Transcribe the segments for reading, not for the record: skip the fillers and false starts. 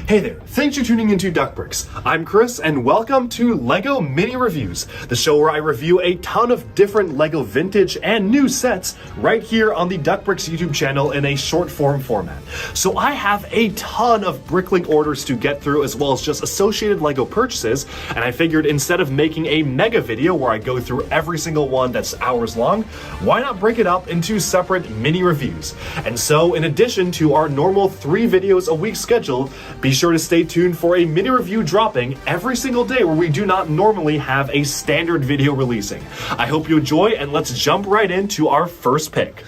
Hey there, thanks for tuning into Duckbricks. I'm Chris, and welcome to LEGO Mini Reviews, the show where I review a ton of different LEGO vintage and new sets right here on the Duckbricks YouTube channel in a short form format. So I have a ton of Bricklink orders to get through, as well as just associated LEGO purchases, and I figured instead of making a mega video where I go through every single one that's hours long, why not break it up into separate mini reviews? And so, in addition to our normal 3 videos a week schedule, be sure to stay tuned for a mini review dropping every single day where we do not normally have a standard video releasing. I hope you enjoy, and let's jump right into our first pick.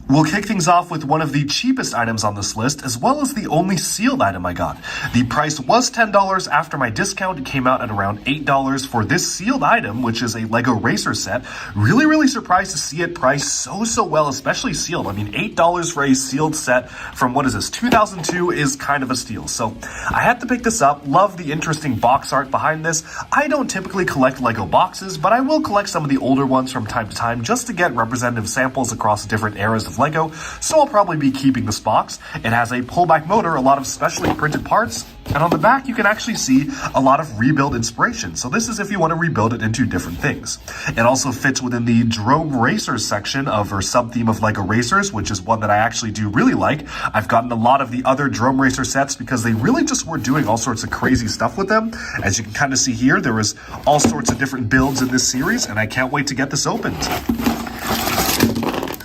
We'll kick things off with one of the cheapest items on this list, as well as the only sealed item I got. The price was $10 after my discount. It came out at around $8 for this sealed item, which is a LEGO Racer set. Really surprised to see it priced so well, especially sealed. I mean, $8 for a sealed set from, what is this, 2002 is kind of a steal. So I had to pick this up. Love the interesting box art behind this. I don't typically collect LEGO boxes, but I will collect some of the older ones from time to time just to get representative samples across different eras of LEGO, so I'll probably be keeping this box. It has a pullback motor, a lot of specially printed parts, and on the back you can actually see a lot of rebuild inspiration. So this is if you want to rebuild it into different things. It also fits within the Drome Racers section of, or sub-theme of LEGO Racers, which is one that I actually do really like. I've gotten a lot of the other Drome Racer sets because they really just were doing all sorts of crazy stuff with them. As you can kind of see here, there was all sorts of different builds in this series, and I can't wait to get this opened.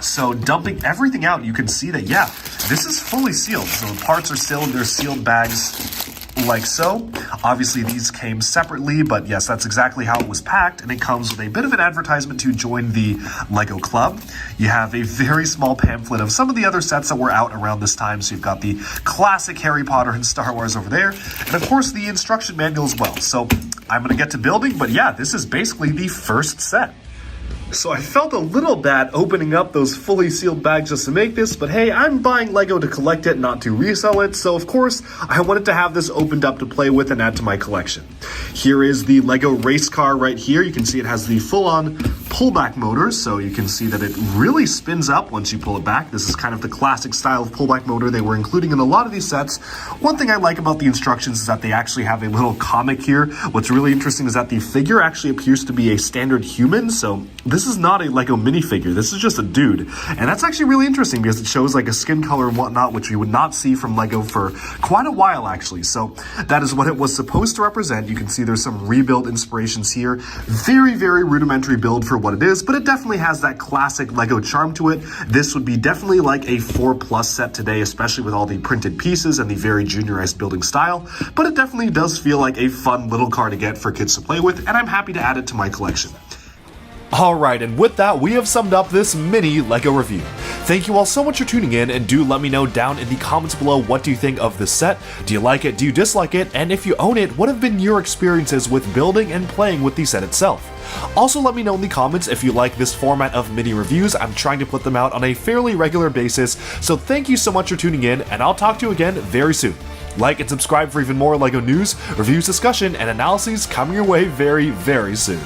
So dumping everything out, you can see that, yeah, this is fully sealed. So the parts are still in their sealed bags like so. Obviously these came separately, but yes, that's exactly how it was packed, and it comes with a bit of an advertisement to join the LEGO Club. You have a very small pamphlet of some of the other sets that were out around this time. So you've got the classic Harry Potter and Star Wars over there, and of course the instruction manual as well. So I'm gonna get to building, but yeah, this is basically the first set. So I felt a little bad opening up those fully sealed bags just to make this, but hey, I'm buying LEGO to collect it, not to resell it, so of course I wanted to have this opened up to play with and add to my collection. Here is the LEGO race car right here. You can see it has the full-on pullback motor, so you can see that it really spins up once you pull it back. This is kind of the classic style of pullback motor they were including in a lot of these sets. One thing I like about the instructions is that they actually have a little comic here. What's really interesting is that the figure actually appears to be a standard human, so this is not a LEGO minifigure. This is just a dude. And that's actually really interesting because it shows like a skin color and whatnot, which you would not see from LEGO for quite a while actually. So that is what it was supposed to represent. You can see there's some rebuild inspirations here. Very rudimentary build for what it is, but it definitely has that classic LEGO charm to it. This would be definitely like a 4+ set today, especially with all the printed pieces and the very juniorized building style. But it definitely does feel like a fun little car to get for kids to play with, and I'm happy to add it to my collection. Alright, and with that, we have summed up this mini LEGO review. Thank you all so much for tuning in, and do let me know down in the comments below what do you think of this set. Do you like it? Do you dislike it? And if you own it, what have been your experiences with building and playing with the set itself? Also, let me know in the comments if you like this format of mini reviews. I'm trying to put them out on a fairly regular basis, so thank you so much for tuning in, and I'll talk to you again very soon. Like and subscribe for even more LEGO news, reviews, discussion, and analyses coming your way very soon.